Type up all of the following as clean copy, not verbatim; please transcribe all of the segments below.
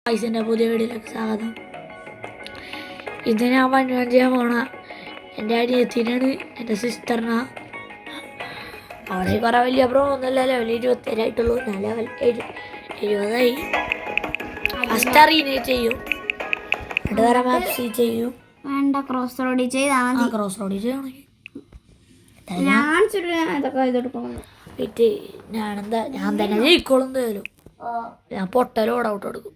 പൈസൻ്റെ പുതിയ വീഡിയോയിലേക്ക് സ്വാഗതം. ഇന്ന് ഞാൻ വണ്ടി ചെയ്യാൻ പോണ എൻ്റെ അനിയത്തിനാണ്, എൻ്റെ സിസ്റ്ററിനാ. അവിടെ കുറേ വലിയ പ്രോ ഒന്നുമില്ല, ലെവൽ 27 ആയിട്ടുള്ളൂ. ഞാൻ ലെവൽ 70ആയി. ഫസ്റ്റ് അറിയുന്നേ ചെയ്യും, രണ്ട് തരം മാപ്സ് ചെയ്യും. വേണ്ട, ക്രോസ് റോഡിൽ ചെയ്താൽ മതി. ക്രോസ് റോഡിൽ ചെയ്യണമെങ്കിൽ ഞാൻ തന്നെ ജയിക്കോളും. തരും ഞാൻ പൊട്ടലും ഓടൗട്ട് കൊടുക്കും.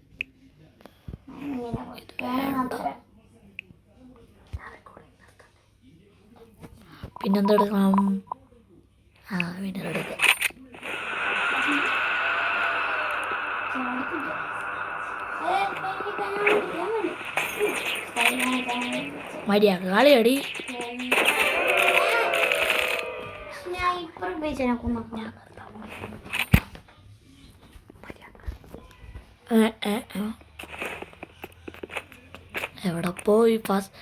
പിന്നെന്താ എടുക്കണം? പിന്നെ എടുക്കാം. മര്യാദ കളിയടി. എവിടെ പോയി ഫാസ്റ്റ്?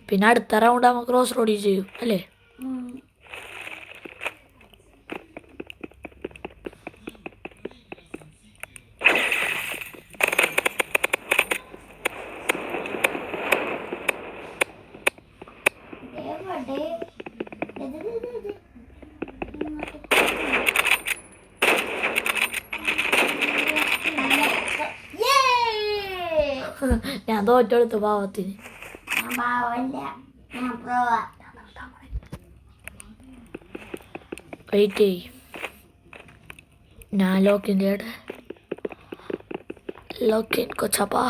പിന്നെ അടുത്ത റൗണ്ട് നമുക്ക് ക്രോസ് റോഡിൽ ചെയ്യും അല്ലേ? ഞാൻ തോറ്റെടുത്തു പാവത്തിന്. വെയിറ്റ് ചെയ്, ഞാൻ ലോക്കിൻ്റെ ലോക്കിൻ കൊച്ചപ്പാ.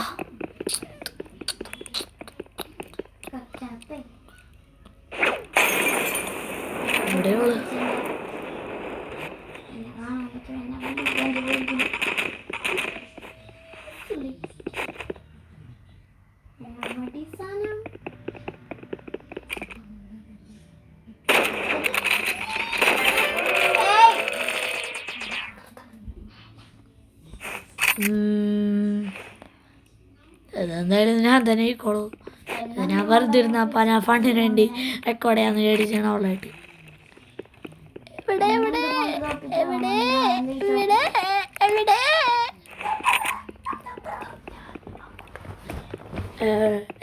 എവിടെയുള്ളു? എന്തായാലും ഞാൻ തന്നെ ആയിക്കോളൂ. ഞാൻ വെറുതെ ഇരുന്നപ്പോൾ ഞാൻ ഫണ്ടിന് വേണ്ടി റെക്കോർഡ് ചെയ്യാന്ന് മേടിച്ചാണ് അവളായിട്ട്. എവിടെ എവിടെ എവിടെ എവിടെ എവിടെ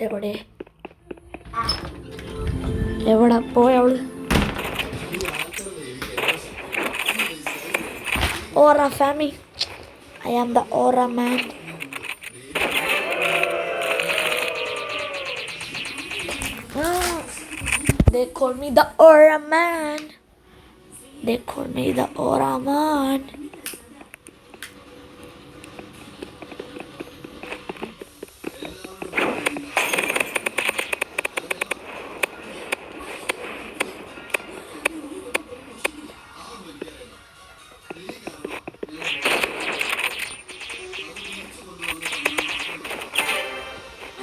എവിടെ എവിടെ പോയവള്? Aura family. I am the Aura man. They call me the Aura man. They call me the Aura man.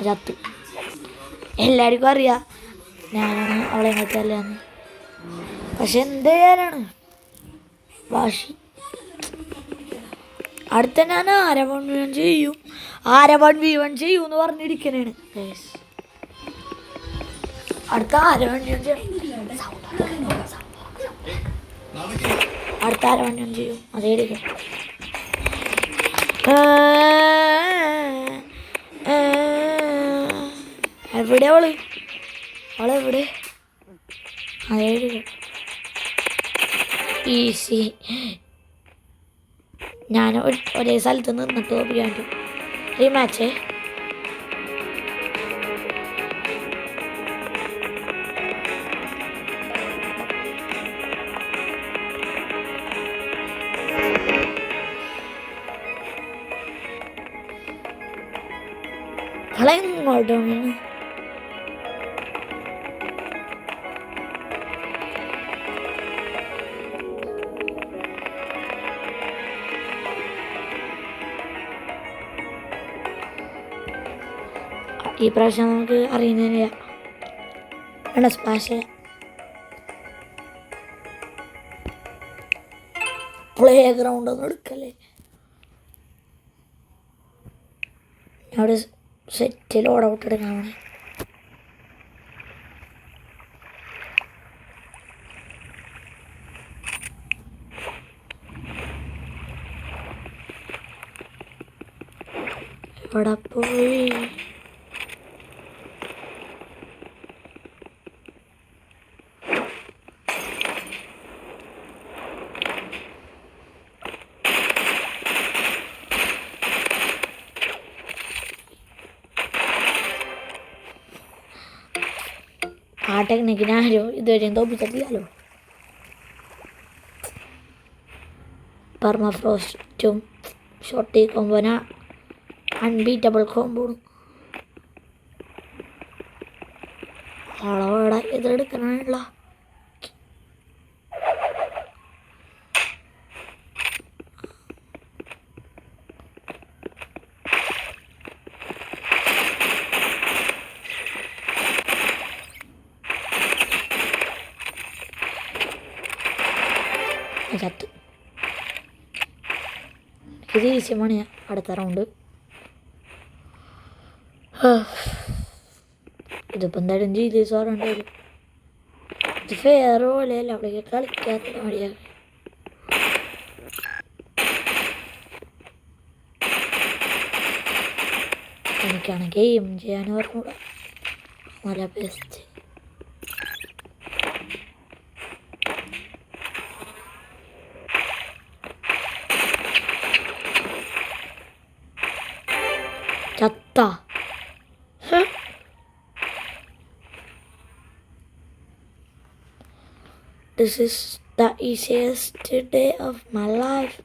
ചത്തു. എല്ലാവർക്കും അറിയാം ഞാനാണ് അവളെ എങ്ങനെയല്ലാന്ന്. പക്ഷെ എന്ത് ചെയ്യാനാണ് വാശി. അടുത്ത ഞാൻ ആരെ 1v1 ചെയ്യും, ആരെ 1v1 ചെയ്യും എന്ന് പറഞ്ഞിരിക്കണേണ്. അടുത്ത ആരെ 1v1 ചെയ്യും, അടുത്ത ആരെ 1v1 ചെയ്യും അതേ ഇരിക്കും. എവിടെ അവളെവിടെ? അതേ ഈസി. ഞാൻ ഒരേ സ്ഥലത്ത് നിന്നിട്ട് തോപ്പിക്കാണ്ട് ഈ മാച്ചേ. അവളെങ്ങോട്ടും ഈ പ്രാവശ്യം നമുക്ക് അറിയുന്നില്ല. വേണ്ട സ്പാഷ് പ്ലേ ഗ്രൗണ്ട് ഒന്നും എടുക്കല്ലേ. അവിടെ സെറ്റിൽ ഓടൗട്ട് എടുക്കാൻ വേണേ. എവിടെ പോയി? ആ ടെക്നിക്കിനാരോ ഇതുവരെയും തോപ്പിച്ചിട്ടില്ലല്ലോ. പെർമഫ്രോസ്റ്റും ഷോർട്ടി കോമ്പോന അൺബീറ്റബിൾ കോമ്പോണ്. ആളോടെ ഇതെടുക്കാനുള്ള ചത്ത്. ഇത് ഈസി മണിയാ. അടുത്ത റൗണ്ട് ഇതിപ്പോൾ എന്തായാലും ചെയ്ത് സാറുണ്ട് വരും. ഇത് ഫെയർ പോലെയല്ല, അവിടേക്ക് കളിക്കാത്ത മടിയാ. എനിക്കാണ് ഗെയിം ചെയ്യാൻ പറഞ്ഞൂടാ. നല്ല ബെസ്റ്റ്. ചത്ത. This is the easiest day of my life.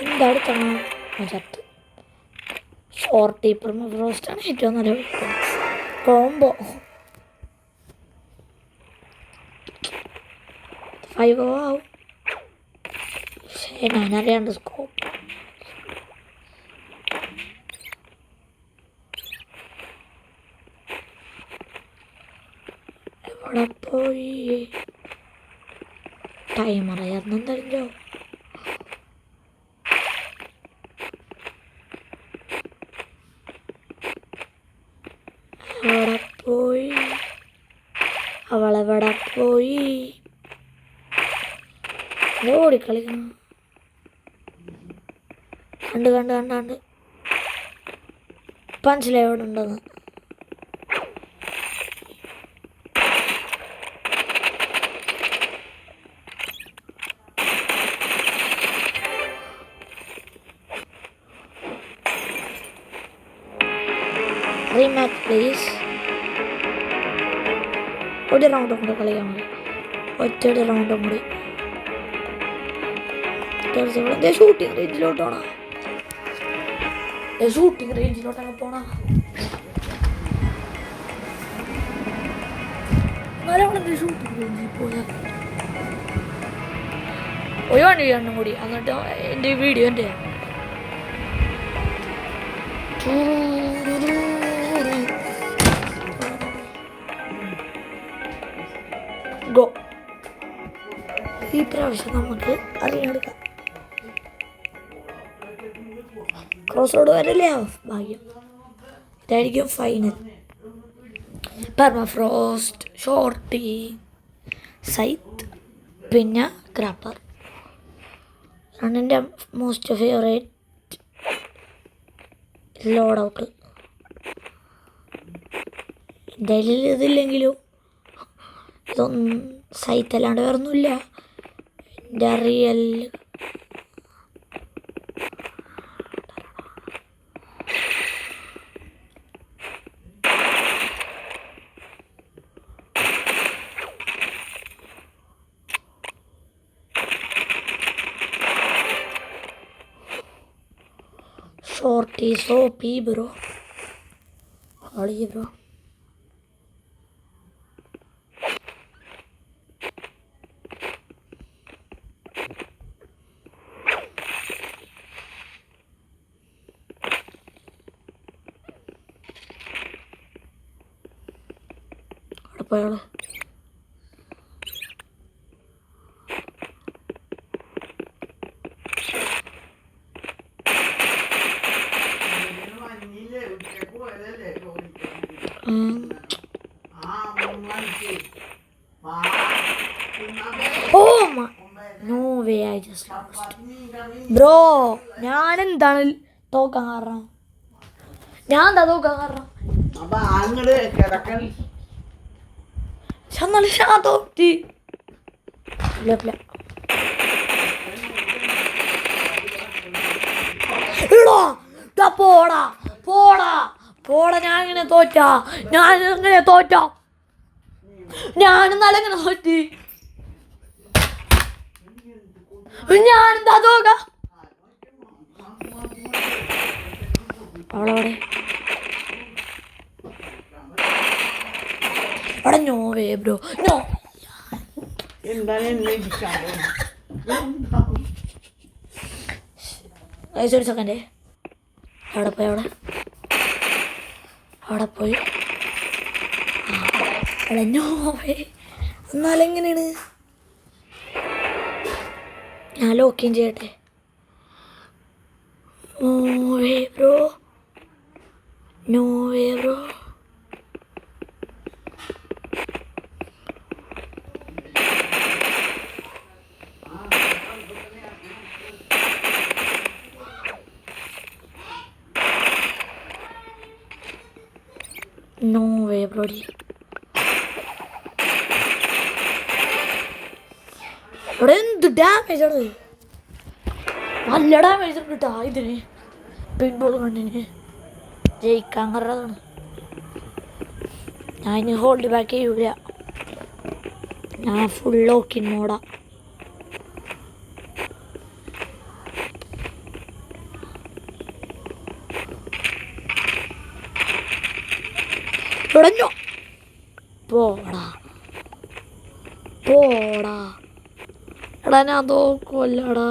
എന്താണ് ചത്ത്. ഷോർട്ടി പെർമഫ്രോസ്റ്റാണ് ഏറ്റവും നല്ല കോംബോ. 5 ആവും. പക്ഷേ ഞാനറിയാണ്ട് സ്കോപ്പ്. എവിടെ പോയി? ടൈമർ അറിയാമെന്നും തരില്ലോ. എവിടെ പോയി? അവളെവിടെ പോയി? ഓടിക്കളിക്കണം. കണ്ട് മനസ്സിലായി എവിടെ ഉണ്ടെന്ന്. Rematch please. ഒരു റൗണ്ടും കൂടെ കളിക്കാൻ മതി. ഒറ്റ റൗണ്ടും കൂടി. ഷൂട്ടിംഗ് റേഞ്ചിലോട്ടാണ്. ഷൂട്ടിംഗ് റേഞ്ചിലോട്ടൊക്കെ പോണ. എന്നാലും ഷൂട്ടിംഗ് റേഞ്ചിൽ പോയാൽ ഒരു വണ്ടി രണ്ടും കൂടി. എന്നിട്ട് എൻ്റെ വീഡിയോ എൻ്റെ ഗോ. ഈ പ്രാവശ്യം നമുക്ക് അറിയാമെടുക്കാം. ക്രോസ് റോഡ് വരല്ലേ ഭാഗ്യം. ഇതായിരിക്കും ഫൈനൽ. പെർമഫ്രോസ്റ്റ്, ഷോർട്ടി, സൈത്ത്, പിന്നെ ക്രാപ്പർ. എൻ്റെ മോസ്റ്റ് ഫേവറേറ്റ് ലോഡ് ഔട്ട്. എൻ്റെ കയ്യിൽ ഇതില്ലെങ്കിലും ഇതൊന്നും സൈത്ത് അല്ലാണ്ട് വേറൊന്നുമില്ല. എൻ്റെ റിയൽ ഷോർട്ടി സോപ്പി ബ്രോ. കളി ബ്രോ. അവിടെ പോയാള് oh no way I just lost bro. ഞാൻ എന്താണ് തോക്കാൻ കാരണം? ഞാൻ എന്താ തോക്കാൻ കാരണം? എന്നാലും ഞാൻ തോറ്റി. പോടാ പോടാ പോടാ. ഞാൻ എങ്ങനെ തോറ്റാ? ഞാൻ എങ്ങനെ തോറ്റാ? ഞാൻ എന്നാലും എങ്ങനെ തോറ്റി? ഞാനെന്താ തോക്ക? അവളവിടെ അവിടെ നോ വേ ബ്രോ നോ. ഒരു സെക്കൻഡ്. അവിടെ പോയി അവിടെ പോയി അവിടെ നോ വേ. എന്നാലെങ്ങനെയാണ്? ഞാൻ ലോക്കിൻ ചെയ്യട്ടെ. No way bro no way bro. No way, brody. ഇവിടെ എന്ത് ഡാമേജ് ആണ്? നല്ല ഡാമേജ് ഉണ്ട് കേട്ടോ ഇതിന്. പിൻബോൾ കണ്ടിന് ജയിക്കാൻ കറതാണ്. ഞാൻ ഇനി ഹോൾഡ് ബാക്ക് ചെയ്യൂല. ഞാൻ ഫുൾ ലോക്കിൻ മോഡാ. ഇടഞ്ഞോ പോടാ പോടാ. എടാ ഞാൻ തോക്കുമല്ലടാ.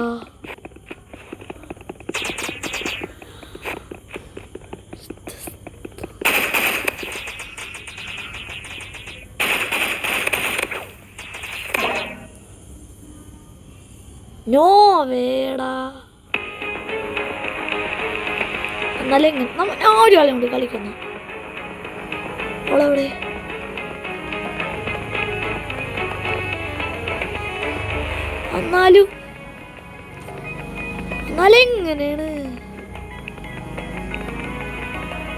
നോ വേടാ. എന്നാലും എങ്ങനെ ഞാൻ ഒരു കളി കൊണ്ട് കളിക്കുന്ന അവളെവിടെ? എന്നാലും എങ്ങനെയാണ്?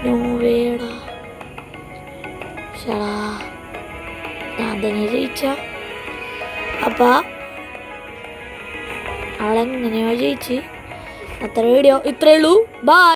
നോവേടാ ഷടാ. ഞാൻ തന്നെ ജയിച്ച. അപ്പ അവളെങ്ങനെയോ ജയിച്ച്. അത്ര വീഡിയോ ഇത്രയേ ഉള്ളൂ. ബൈ.